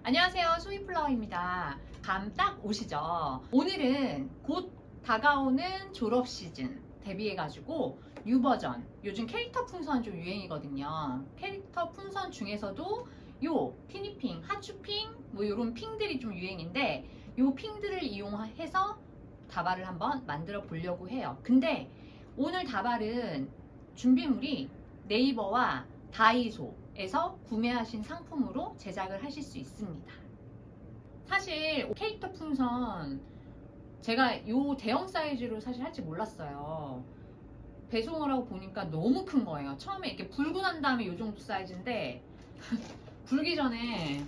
안녕하세요, 소이플라워입니다. 감 딱 오시죠? 오늘은 곧 다가오는 졸업 시즌 대비해가지고 뉴 버전, 요즘 캐릭터 풍선 좀 유행이거든요. 캐릭터 풍선 중에서도 요 티니핑, 하츄핑, 뭐 요런 핑들이 좀 유행인데 요 핑들을 이용해서 다발을 한번 만들어 보려고 해요. 근데 오늘 다발은 준비물이 네이버와 다이소에서 구매하신 상품으로 제작을 하실 수 있습니다. 사실 캐릭터 풍선 제가 요 대형 사이즈로 사실 할지 몰랐어요. 배송을 하고 보니까 너무 큰 거예요. 처음에 이렇게 불고 난 다음에 요 정도 사이즈인데 불기 전에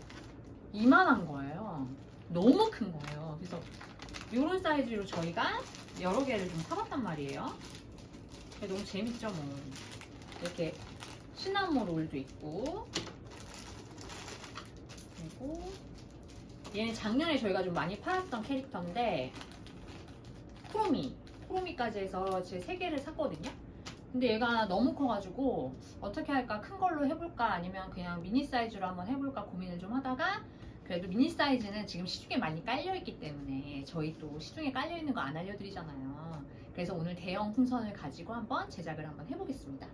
이만한 거예요. 너무 큰 거예요. 그래서 요런 사이즈로 저희가 여러 개를 좀 사봤단 말이에요. 너무 재밌죠, 뭐. 이렇게 시나몬 롤도 있고, 그리고 얘는 작년에 저희가 좀 많이 팔았던 캐릭터인데 크로미까지 해서 제 3개를 샀거든요. 근데 얘가 너무 커가지고 어떻게 할까, 큰 걸로 해볼까 아니면 그냥 미니 사이즈로 한번 해볼까 고민을 좀 하다가, 그래도 미니 사이즈는 지금 시중에 많이 깔려있기 때문에 저희 또 시중에 깔려있는 거 안 알려드리잖아요. 그래서 오늘 대형 풍선을 가지고 한번 제작을 한번 해보겠습니다.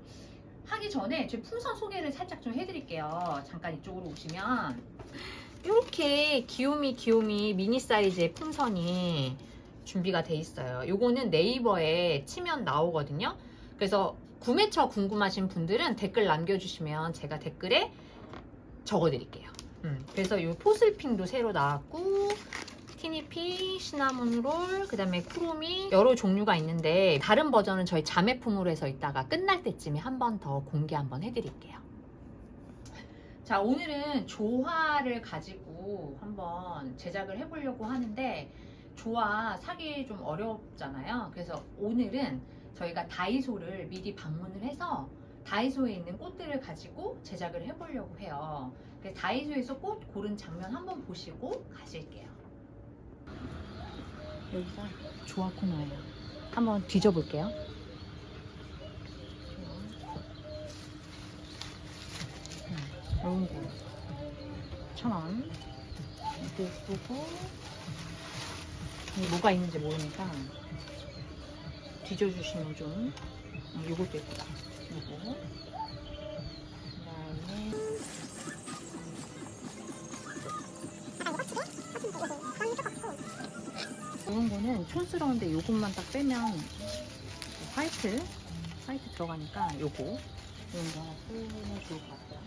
하기 전에 제 풍선 소개를 살짝 좀 해드릴게요. 잠깐 이쪽으로 오시면 이렇게 귀요미 미니 사이즈의 풍선이 준비가 돼 있어요. 요거는 네이버에 치면 나오거든요. 그래서 구매처 궁금하신 분들은 댓글 남겨주시면 제가 댓글에 적어드릴게요. 그래서 요 포슬핑도 새로 나왔고, 티니피, 시나몬롤, 그 다음에 쿠로미, 여러 종류가 있는데 다른 버전은 저희 자매품으로 해서 이따가 끝날 때쯤에 한 번 더 공개 한번 해드릴게요. 자, 오늘은 조화를 가지고 한번 제작을 해보려고 하는데 조화 사기 좀 어렵잖아요. 그래서 오늘은 저희가 다이소를 미리 방문을 해서 다이소에 있는 꽃들을 가지고 제작을 해보려고 해요. 그래서 다이소에서 꽃 고른 장면 한번 보시고 가실게요. 여기가 조화 코너예요. 한번 뒤져볼게요. 이런 거 1,000원. 이거 예쁘고, 뭐가 있는지 모르니까 뒤져주시면 좀. 요것도 예쁘다. 요거. 이런 거는 촌스러운데 요것만 딱 빼면 화이트 들어가니까 요거 이런 거 하나 쓰면 좋을 것 같아요.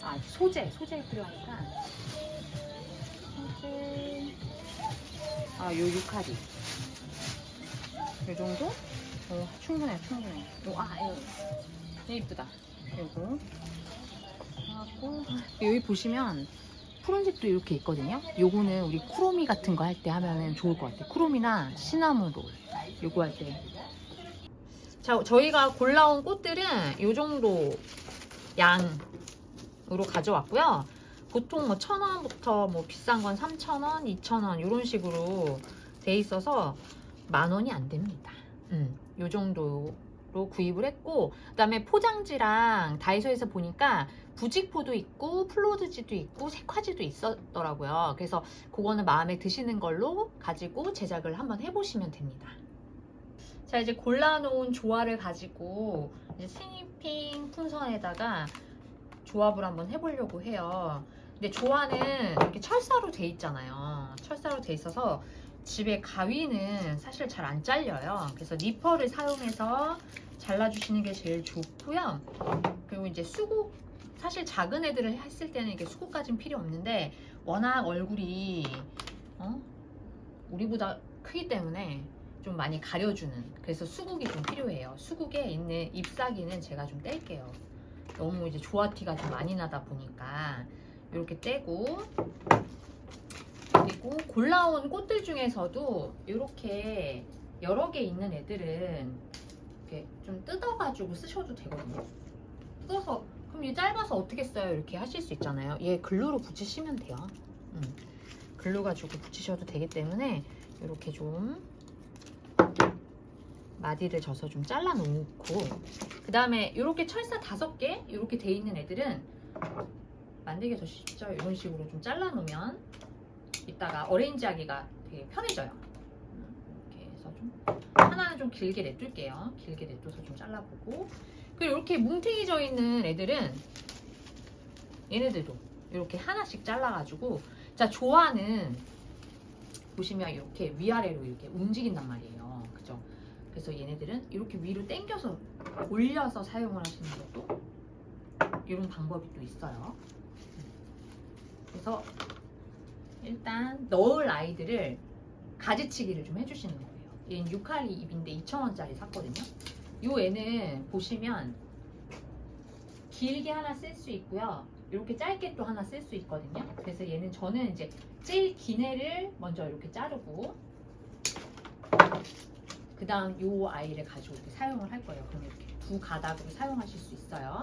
아, 소재 필요하니까 소재, 요 유카리 요 정도? 충분해. 이거 이쁘다. 요거 하고, 여기 보시면 푸른색도 이렇게 있거든요. 요거는 우리 쿠로미 같은 거 할 때 하면은 좋을 것 같아요. 쿠로미나 시나몬 롤 요거 할 때. 자, 저희가 골라온 꽃들은 요 정도 양으로 가져왔고요. 보통 뭐 1,000원부터 뭐 비싼 건 3,000원, 2,000원 이런 식으로 돼 있어서 10,000원이 안 됩니다. 요 정도로 구입을 했고, 그 다음에 포장지랑 다이소에서 보니까 부직포도 있고 플로드지도 있고 색화지도 있었더라고요. 그래서 그거는 마음에 드시는 걸로 가지고 제작을 한번 해보시면 됩니다. 자, 이제 골라놓은 조화를 가지고 이제 스니핑 풍선에다가 조합을 한번 해보려고 해요. 근데 조화는 이렇게 철사로 돼 있잖아요. 철사로 돼 있어서 집에 가위는 사실 잘 안 잘려요. 그래서 니퍼를 사용해서 잘라주시는 게 제일 좋고요. 그리고 이제 수국, 사실 작은 애들을 했을 때는 이게 수국까지는 필요 없는데 워낙 얼굴이 우리보다 크기 때문에 좀 많이 가려주는, 그래서 수국이 좀 필요해요. 수국에 있는 잎사귀는 제가 좀 뗄게요. 너무 이제 조화티가 좀 많이 나다 보니까 이렇게 떼고, 그리고 골라온 꽃들 중에서도 이렇게 여러 개 있는 애들은 이렇게 좀 뜯어가지고 쓰셔도 되거든요. 뜯어서, 그럼 얘 짧아서 어떻게 써요? 이렇게 하실 수 있잖아요. 얘 글루로 붙이시면 돼요. 글루 가지고 붙이셔도 되기 때문에 이렇게 좀 마디를 져서 좀 잘라 놓고, 그 다음에 이렇게 철사 5개 이렇게 돼 있는 애들은 만들기가 더 쉽죠. 이런 식으로 좀 잘라 놓으면 이따가 어레인지 하기가 되게 편해져요. 이렇게 해서 좀 하나는 좀 길게 냅둘게요. 길게 냅둬서 좀 잘라보고, 그리고 이렇게 뭉탱이져 있는 애들은 얘네들도 이렇게 하나씩 잘라가지고, 자, 조화는 보시면 이렇게 위아래로 이렇게 움직인단 말이에요. 그죠? 그래서 얘네들은 이렇게 위로 당겨서 올려서 사용을 하시는 것도 이런 방법이 또 있어요. 그래서 일단 넣을 아이들을 가지치기를 좀 해주시는 거예요. 얘는 유칼리 잎인데 2,000원짜리 샀거든요. 요 애는 보시면 길게 하나 쓸 수 있고요. 이렇게 짧게 또 하나 쓸 수 있거든요. 그래서 얘는 저는 이제 제일 긴 애를 먼저 이렇게 자르고, 그 다음 요 아이를 가지고 이렇게 사용을 할 거예요. 그럼 이렇게 두 가닥으로 사용하실 수 있어요.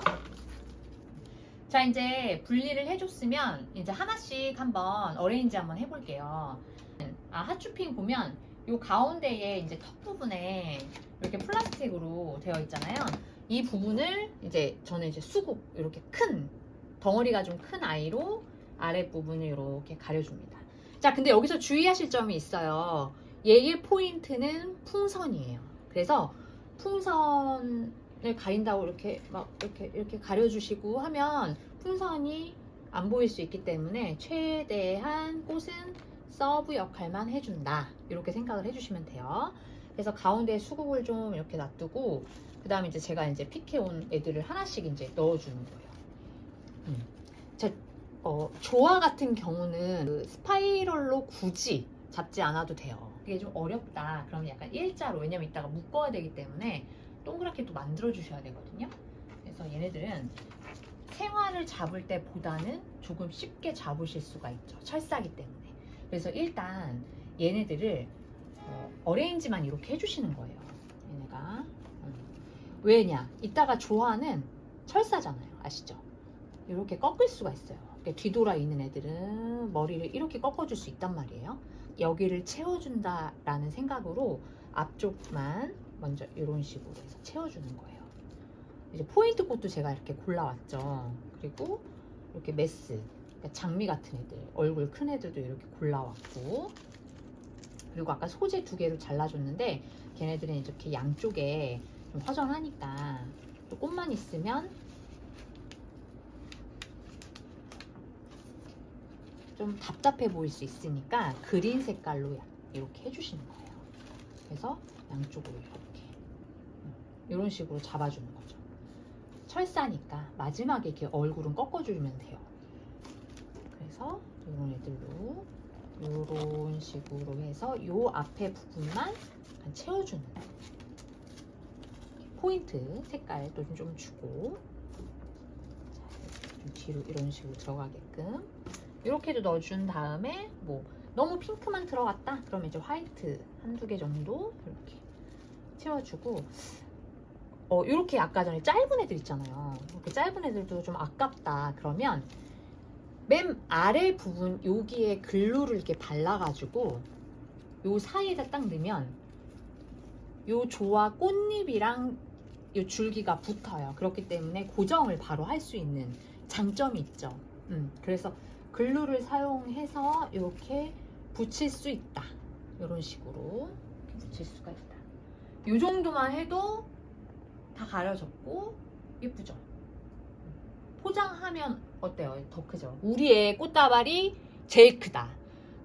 자, 이제 분리를 해줬으면 이제 하나씩 한번 어레인지 한번 해볼게요. 핫쇼핑 보면 요 가운데에 이제 턱 부분에 이렇게 플라스틱으로 되어 있잖아요. 이 부분을 이제 저는 이제 수국, 이렇게 큰 덩어리가 좀 큰 아이로 아랫부분을 이렇게 가려줍니다. 자, 근데 여기서 주의하실 점이 있어요. 얘의 포인트는 풍선이에요. 그래서 풍선을 가린다고 이렇게 막 이렇게 가려주시고 하면 풍선이 안 보일 수 있기 때문에 최대한 꽃은 서브 역할만 해준다, 이렇게 생각을 해주시면 돼요. 그래서 가운데 수국을 좀 이렇게 놔두고, 그 다음에 이제 제가 이제 픽해온 애들을 하나씩 이제 넣어주는 거예요. 조화 같은 경우는 그 스파이럴로 굳이 잡지 않아도 돼요. 그게 좀 어렵다 그러면 약간 일자로, 왜냐면 이따가 묶어야 되기 때문에 동그랗게 또 만들어 주셔야 되거든요. 그래서 얘네들은 생화를 잡을 때보다는 조금 쉽게 잡으실 수가 있죠, 철사기 때문에. 그래서 일단 얘네들을 어레인지만 이렇게 해주시는 거예요. 얘네가 왜냐, 이따가 조화는 철사잖아요, 아시죠? 이렇게 꺾을 수가 있어요. 뒤돌아 있는 애들은 머리를 이렇게 꺾어줄 수 있단 말이에요. 여기를 채워준다라는 생각으로 앞쪽만 먼저 이런 식으로 해서 채워주는 거예요. 이제 포인트 꽃도 제가 이렇게 골라왔죠. 그리고 이렇게 메스, 그러니까 장미 같은 애들, 얼굴 큰 애들도 이렇게 골라왔고, 그리고 아까 소재 2개로 잘라줬는데 걔네들은 이렇게 양쪽에 좀 허전하니까 또 꽃만 있으면 좀 답답해 보일 수 있으니까 그린 색깔로 이렇게 해주시는 거예요. 그래서 양쪽으로 이렇게 이런 식으로 잡아주는 거죠. 철사니까 마지막에 이렇게 얼굴은 꺾어주면 돼요. 그래서 이런 애들로 이런 식으로 해서 이 앞에 부분만 채워주는 포인트 색깔도 좀 주고, 좀 뒤로 이런 식으로 들어가게끔 이렇게도 넣어준 다음에, 뭐 너무 핑크만 들어갔다 그러면 이제 화이트 1-2개 정도 이렇게 채워주고, 이렇게 아까 전에 짧은 애들 있잖아요. 이렇게 짧은 애들도 좀 아깝다 그러면 맨 아래 부분 여기에 글루를 이렇게 발라가지고 요 사이에다 딱 넣으면 요 조화 꽃잎이랑 요 줄기가 붙어요. 그렇기 때문에 고정을 바로 할 수 있는 장점이 있죠. 그래서 글루를 사용해서 이렇게 붙일 수 있다. 이런 식으로 이렇게 붙일 수가 있다. 이 정도만 해도 다 가려졌고 예쁘죠? 포장하면 어때요? 더 크죠? 우리 애 꽃다발이 제일 크다.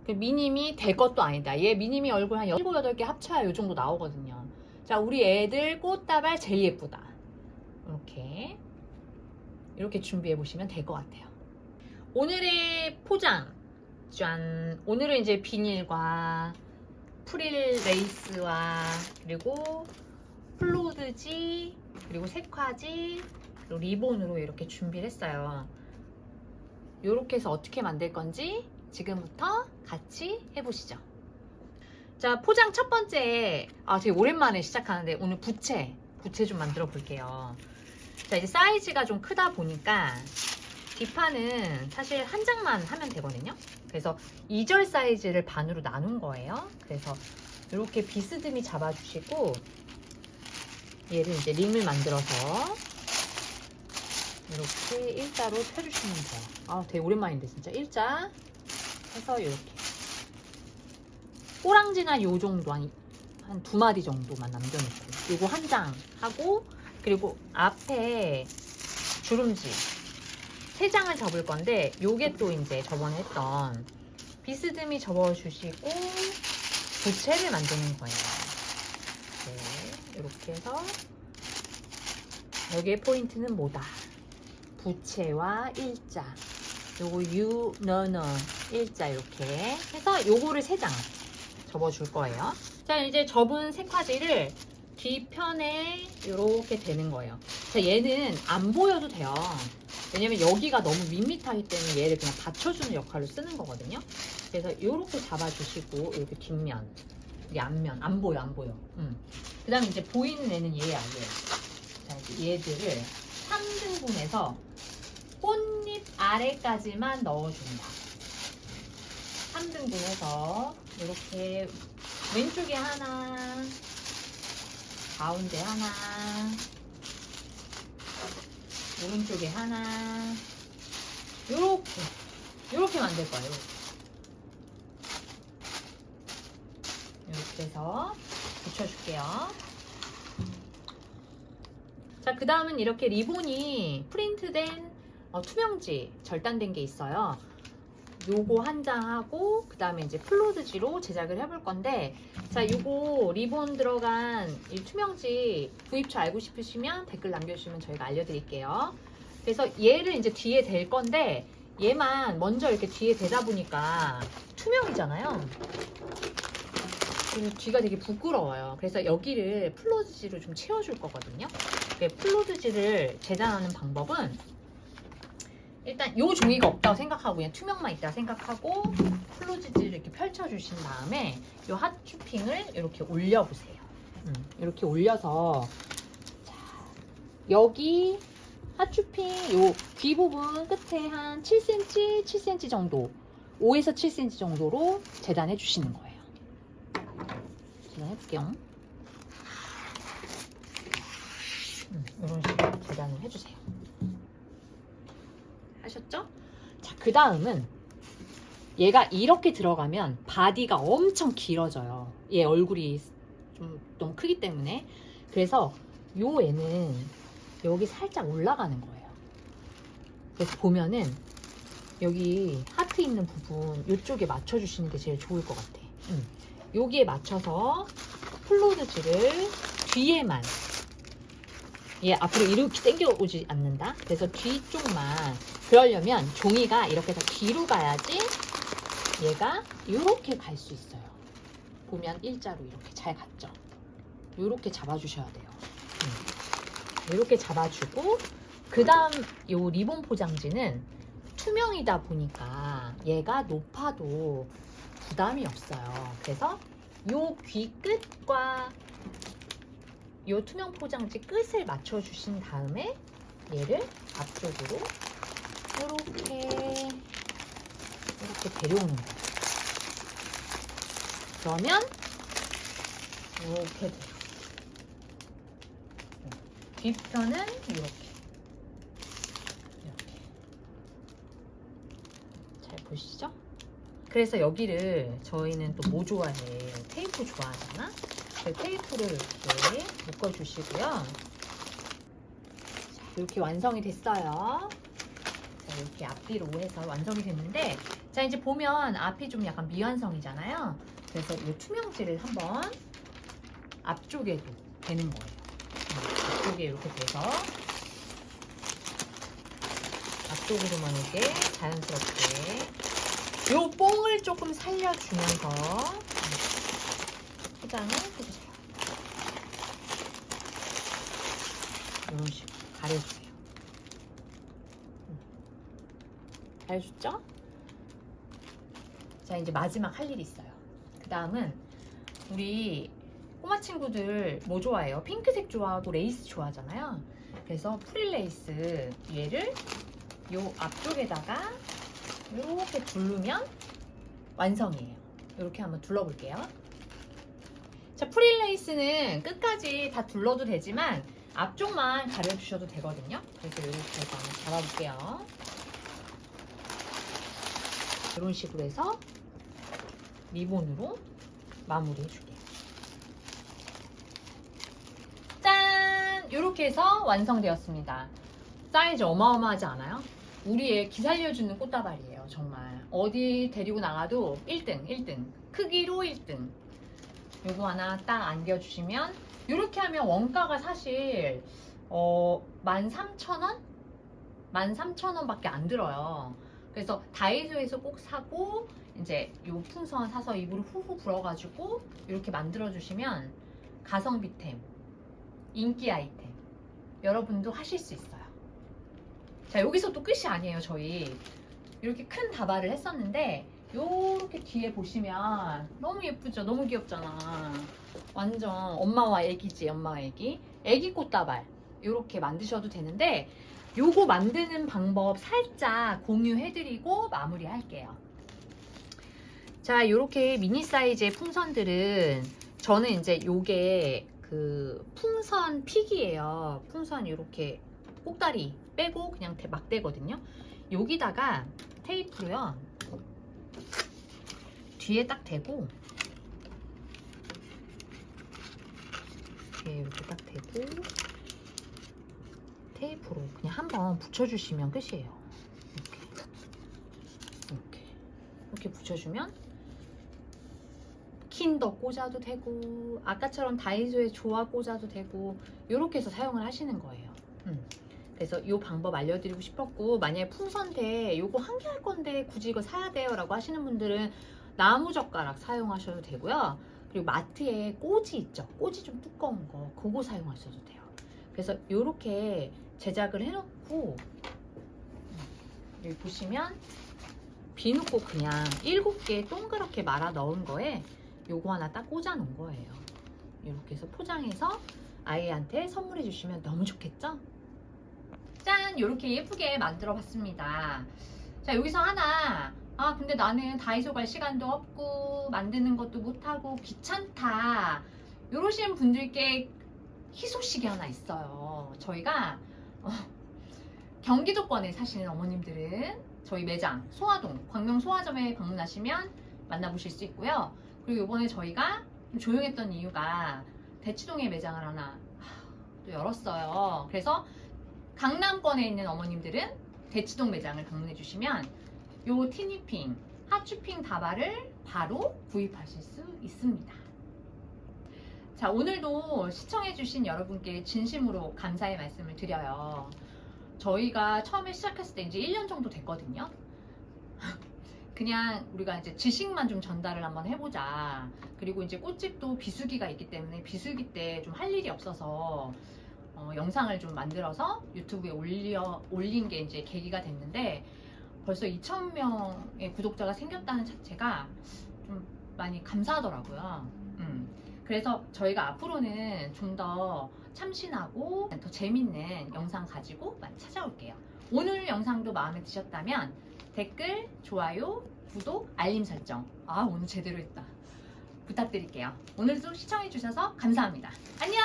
미님이 될 것도 아니다. 얘 미님이 얼굴 한 7, 8개 합쳐야 이 정도 나오거든요. 자, 우리 애들 꽃다발 제일 예쁘다. 이렇게 준비해 보시면 될 것 같아요. 오늘의 포장, 짠! 오늘은 이제 비닐과 프릴 레이스와 그리고 플로드지, 그리고 색화지, 그리고 리본으로 이렇게 준비를 했어요. 이렇게 해서 어떻게 만들 건지 지금부터 같이 해보시죠. 자, 포장 첫 번째, 되게 오랜만에 시작하는데 오늘 부채 좀 만들어 볼게요. 자, 이제 사이즈가 좀 크다 보니까 뒷판은 사실 한 장만 하면 되거든요. 그래서 2절 사이즈를 반으로 나눈 거예요. 그래서 이렇게 비스듬히 잡아주시고, 얘를 이제 링을 만들어서 이렇게 일자로 펴주시면 돼요. 아, 되게 오랜만인데 진짜 일자 해서 이렇게 꼬랑지나 요 정도 한 두 마디 정도만 남겨놓고 요거 한 장 하고, 그리고 앞에 주름지 3장을 접을 건데 요게 또 이제 저번에 했던 비스듬히 접어주시고 부채를 만드는 거예요. 네, 이렇게 해서 여기에 포인트는 뭐다? 부채와 일자, 요거 유, 너 일자 이렇게 해서 요거를 3장 접어줄 거예요. 자, 이제 접은 색화지를 뒤편에 이렇게 대는 거예요. 자, 얘는 안 보여도 돼요. 왜냐면 여기가 너무 밋밋하기 때문에 얘를 그냥 받쳐주는 역할로 쓰는 거거든요. 그래서 이렇게 잡아주시고 이렇게 뒷면, 여기 앞면 안 보여. 그 다음에 이제 보이는 애는 얘야, 얘. 자, 이제 얘들을 3등분해서 꽃잎 아래까지만 넣어준다. 3등분해서 이렇게 왼쪽에 하나, 가운데 하나, 오른쪽에 하나, 요렇게 만들 거예요. 이렇게 해서 붙여줄게요. 자, 그 다음은 이렇게 리본이 프린트된 투명지 절단된 게 있어요. 요거 한 장 하고, 그 다음에 이제 플로드지로 제작을 해볼 건데, 자, 요거 리본 들어간 이 투명지 구입처 알고 싶으시면 댓글 남겨주시면 저희가 알려드릴게요. 그래서 얘를 이제 뒤에 댈 건데, 얘만 먼저 이렇게 뒤에 대다 보니까 투명이잖아요. 그래서 뒤가 되게 부끄러워요. 그래서 여기를 플로드지로 좀 채워줄 거거든요. 플로드지를 제작하는 방법은 일단 요 종이가 없다고 생각하고 그냥 투명만 있다 생각하고 플로드지를 이렇게 펼쳐주신 다음에 요 핫쇼핑을 이렇게 올려보세요. 이렇게 올려서, 자, 여기 핫쇼핑 요 귀 부분 끝에 한 7cm, 7cm 정도, 5에서 7cm 정도로 재단해 주시는 거예요. 재단해볼게요. 이런 식으로 재단을 해주세요. 하셨죠? 자, 그 다음은 얘가 이렇게 들어가면 바디가 엄청 길어져요. 얘 얼굴이 좀 너무 크기 때문에. 그래서 요 애는 여기 살짝 올라가는 거예요. 그래서 보면은 여기 하트 있는 부분 이쪽에 맞춰주시는 게 제일 좋을 것 같아. 여기에 맞춰서 플로드지를 뒤에만, 얘 앞으로 이렇게 당겨오지 않는다. 그래서 뒤쪽만, 그러려면 종이가 이렇게 다 뒤로 가야지 얘가 이렇게 갈 수 있어요. 보면 일자로 이렇게 잘 갔죠. 이렇게 잡아주셔야 돼요. 이렇게 잡아주고, 그 다음 요 리본 포장지는 투명이다 보니까 얘가 높아도 부담이 없어요. 그래서 요 귀 끝과 요 투명 포장지 끝을 맞춰주신 다음에 얘를 앞쪽으로 이렇게 데려오는 거예요. 그러면 이렇게 돼요. 뒷편은 이렇게 잘 보시죠? 그래서 여기를 저희는 또 뭐 좋아해? 테이프 좋아하잖아? 테이프를 이렇게 묶어주시고요. 자, 이렇게 완성이 됐어요. 자, 이렇게 앞뒤로 해서 완성이 됐는데, 자, 이제 보면 앞이 좀 약간 미완성이잖아요. 그래서 이 투명지를 한번 앞쪽에도 대는 거예요. 앞쪽에 이렇게 대서 앞쪽으로만 이렇게 자연스럽게 요 뽕을 조금 살려주면서 포장을 해주세요. 이런 식으로 가려주세요. 가려줬죠? 자, 이제 마지막 할 일이 있어요. 그 다음은 우리 꼬마 친구들 뭐 좋아해요? 핑크색 좋아하고 레이스 좋아하잖아요. 그래서 프릴 레이스 얘를 요 앞쪽에다가 이렇게 두르면 완성이에요. 이렇게 한번 둘러볼게요. 자, 프릴레이스는 끝까지 다 둘러도 되지만 앞쪽만 가려주셔도 되거든요. 그래서 이렇게 해서 한번 잡아볼게요. 이런 식으로 해서 리본으로 마무리해줄게요. 짠! 이렇게 해서 완성되었습니다. 사이즈 어마어마하지 않아요? 우리 애 기살려주는 꽃다발이에요. 정말 어디 데리고 나가도 1등 크기로 1등. 요거 하나 딱 안겨주시면, 이렇게 하면 원가가 사실 13,000원? 13,000원밖에 안 들어요. 그래서 다이소에서 꼭 사고 이제 요 풍선 사서 입으로 후후 불어가지고 이렇게 만들어 주시면 가성비템, 인기 아이템 여러분도 하실 수 있어요. 자, 여기서 또 끝이 아니에요. 저희 이렇게 큰 다발을 했었는데 요렇게 뒤에 보시면 너무 예쁘죠? 너무 귀엽잖아. 완전 엄마와 애기지. 엄마와 애기. 애기 꽃다발 요렇게 만드셔도 되는데, 요거 만드는 방법 살짝 공유해드리고 마무리할게요. 자, 요렇게 미니 사이즈의 풍선들은 저는 이제 요게 그 풍선 픽이에요. 풍선 요렇게 꼭다리 빼고 그냥 막 대거든요. 여기다가 테이프로요, 뒤에 딱 대고, 뒤에 이렇게 딱 대고 테이프로 그냥 한번 붙여주시면 끝이에요. 이렇게 붙여주면 킨더 꽂아도 되고, 아까처럼 다이소에 조화 꽂아도 되고, 이렇게 해서 사용을 하시는 거예요. 그래서 이 방법 알려드리고 싶었고, 만약에 풍선대 요거 한 개 할 건데 굳이 이거 사야 돼요 라고 하시는 분들은 나무젓가락 사용하셔도 되고요. 그리고 마트에 꼬지 있죠? 꼬지 좀 두꺼운 거, 그거 사용하셔도 돼요. 그래서 이렇게 제작을 해놓고, 여기 보시면 비누꽃 그냥 7개 동그랗게 말아 넣은 거에 요거 하나 딱 꽂아 놓은 거예요. 이렇게 해서 포장해서 아이한테 선물해 주시면 너무 좋겠죠? 짠! 이렇게 예쁘게 만들어 봤습니다. 자, 여기서 하나, 근데 나는 다이소 갈 시간도 없고 만드는 것도 못하고 귀찮다 이러시는 분들께 희소식이 하나 있어요. 저희가 경기도권에 사시는 어머님들은 저희 매장 소화동 광명 소화점에 방문하시면 만나보실 수 있고요. 그리고 이번에 저희가 좀 조용했던 이유가 대치동에 매장을 하나 또 열었어요. 그래서 강남권에 있는 어머님들은 대치동 매장을 방문해 주시면 요 티니핑, 핫쇼핑 다발을 바로 구입하실 수 있습니다. 자, 오늘도 시청해주신 여러분께 진심으로 감사의 말씀을 드려요. 저희가 처음에 시작했을 때 이제 1년 정도 됐거든요. 그냥 우리가 이제 지식만 좀 전달을 한번 해보자. 그리고 이제 꽃집도 비수기가 있기 때문에 비수기 때 좀 할 일이 없어서 영상을 좀 만들어서 유튜브에 올린 게 이제 계기가 됐는데, 벌써 2,000명의 구독자가 생겼다는 자체가 좀 많이 감사하더라고요. 그래서 저희가 앞으로는 좀 더 참신하고 더 재밌는 영상 가지고 많이 찾아올게요. 오늘 영상도 마음에 드셨다면 댓글, 좋아요, 구독, 알림 설정, 오늘 제대로 했다, 부탁드릴게요. 오늘도 시청해주셔서 감사합니다. 안녕!